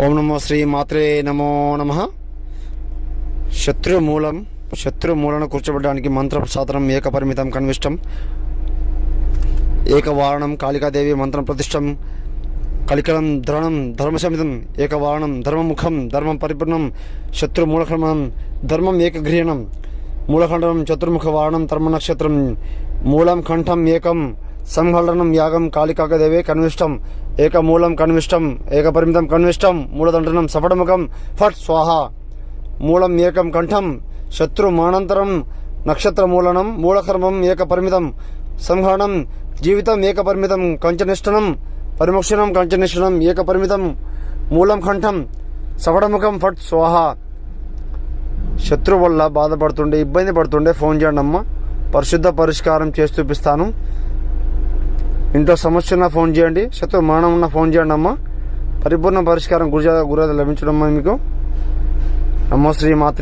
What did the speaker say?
ఓం నమో శ్రీ మాత్రే నమో నమః. శత్రుమూలను కూర్చోబెట్టడానికి మంత్ర సాధనం ఏకపరిమితం కన్విష్టం ఏకవారణం కాళికాదేవి మంత్రం ప్రతిష్టం కలికలం ధరణం ధర్మశమితం ఏకవారణం ధర్మముఖం ధర్మం పరిపూర్ణం శత్రుమూలఖండం ధర్మం ఏకగృహణం మూలఖండం చతుర్ముఖ వారణం ధర్మ నక్షత్రం మూలం కంఠం ఏకం సంహరణం యాగం కాళికాదేవే కన్విష్టం ఏకమూలం కన్విష్టం ఏకపరిమితం కన్విష్టం మూలదండనం సఫడముఖం ఫట్ స్వాహ మూలం ఏకం కంఠం శత్రుమానంతరం నక్షత్రమూలనం మూలకర్మం ఏకపరిమితం సంహరణం జీవితం ఏకపరిమితం కంచనిష్టనం పరిమోక్షణం కంచనిష్టనం ఏకపరిమితం మూలం కంఠం సఫడముఖం ఫట్ స్వాహ. శత్రు వల్ల బాధపడుతుండే ఇబ్బంది పడుతుండే ఫోన్ చేయండి అమ్మ, పరిశుద్ధ పరిష్కారం చేసి చూపిస్తాను. ఇంట్లో సమస్య ఉన్న ఫోన్ చేయండి, శత్రు మరణం ఉన్న ఫోన్ చేయండి అమ్మ, పరిపూర్ణ పరిష్కారం గురుజాత లభించడం మీకు. నమో శ్రీ మాత్రే.